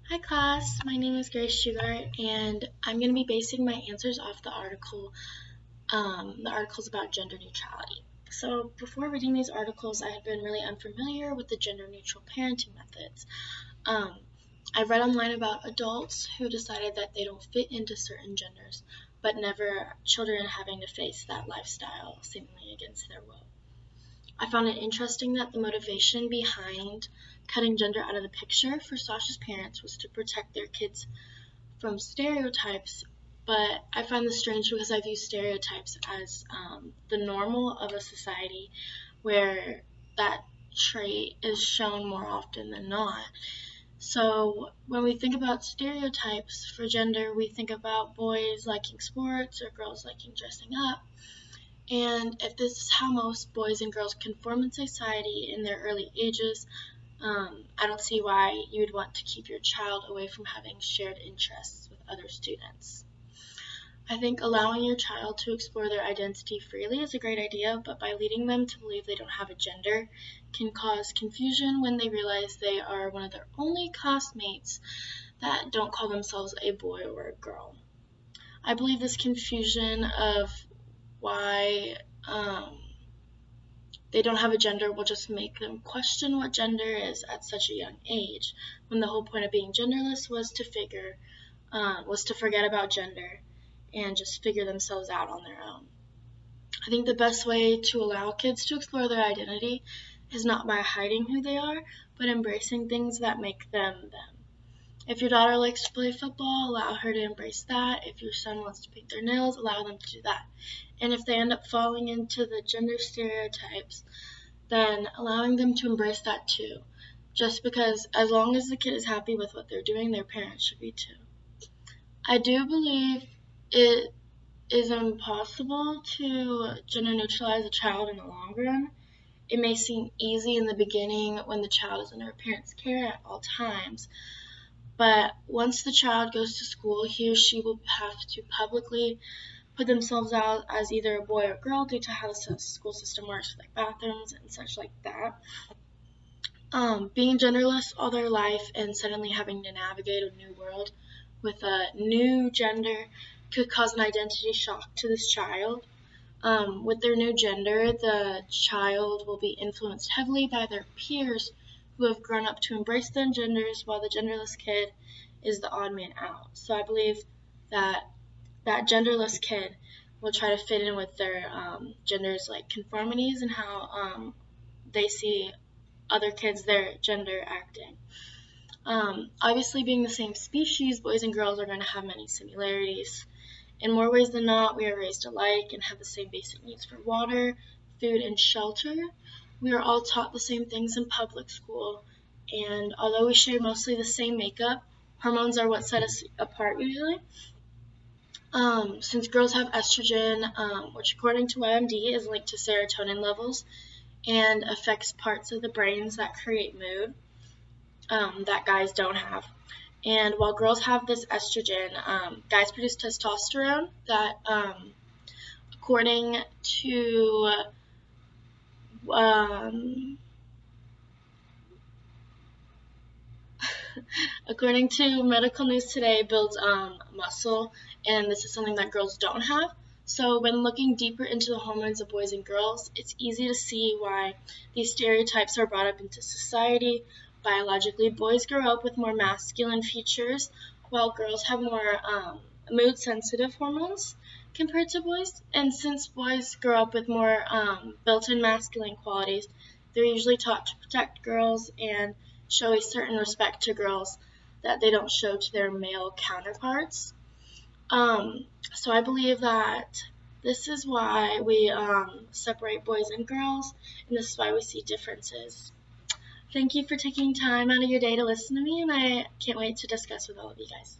Hi class, my name is Grace Sugar and I'm going to be basing my answers off the articles about gender neutrality. So before reading these articles, I had been really unfamiliar with the gender neutral parenting methods. I read online about adults who decided that they don't fit into certain genders, but never children having to face that lifestyle seemingly against their will. I found it interesting that the motivation behind cutting gender out of the picture for Sasha's parents was to protect their kids from stereotypes, but I find this strange because I view stereotypes as the normal of a society where that trait is shown more often than not. So when we think about stereotypes for gender, we think about boys liking sports or girls liking dressing up. And if this is how most boys and girls conform in society in their early ages, I don't see why you would want to keep your child away from having shared interests with other students. I think allowing your child to explore their identity freely is a great idea, but by leading them to believe they don't have a gender can cause confusion when they realize they are one of their only classmates that don't call themselves a boy or a girl. I believe this confusion of why they don't have a gender will just make them question what gender is at such a young age, when the whole point of being genderless was to forget about gender and just figure themselves out on their own. I think the best way to allow kids to explore their identity is not by hiding who they are, but embracing things that make them them. If your daughter likes to play football, allow her to embrace that. If your son wants to paint their nails, allow them to do that. And if they end up falling into the gender stereotypes, then allowing them to embrace that too. Just because as long as the kid is happy with what they're doing, their parents should be too. I do believe it is impossible to gender neutralize a child in the long run. It may seem easy in the beginning when the child is under a parent's care at all times, but once the child goes to school, he or she will have to publicly put themselves out as either a boy or girl due to how the school system works with bathrooms and such like that. Being genderless all their life and suddenly having to navigate a new world with a new gender could cause an identity shock to this child. With their new gender, the child will be influenced heavily by their peers who have grown up to embrace their genders, while the genderless kid is the odd man out. So I believe that genderless kid will try to fit in with their gender's conformities and how they see other kids their gender acting. Obviously, being the same species, boys and girls are going to have many similarities. In more ways than not, we are raised alike and have the same basic needs for water, food, and shelter. We are all taught the same things in public school, and although we share mostly the same makeup, hormones are what set us apart usually. Since girls have estrogen, which according to YMD is linked to serotonin levels and affects parts of the brains that create mood that guys don't have. And while girls have this estrogen, guys produce testosterone that, according to according to Medical News Today, builds muscle, and this is something that girls don't have. So when looking deeper into the hormones of boys and girls, it's easy to see why these stereotypes are brought up into society. Biologically, boys grow up with more masculine features, while girls have more mood-sensitive hormones compared to boys. And since boys grow up with more built-in masculine qualities, they're usually taught to protect girls and show a certain respect to girls that they don't show to their male counterparts. So I believe that this is why we separate boys and girls, and this is why we see differences. Thank you for taking time out of your day to listen to me, and I can't wait to discuss with all of you guys.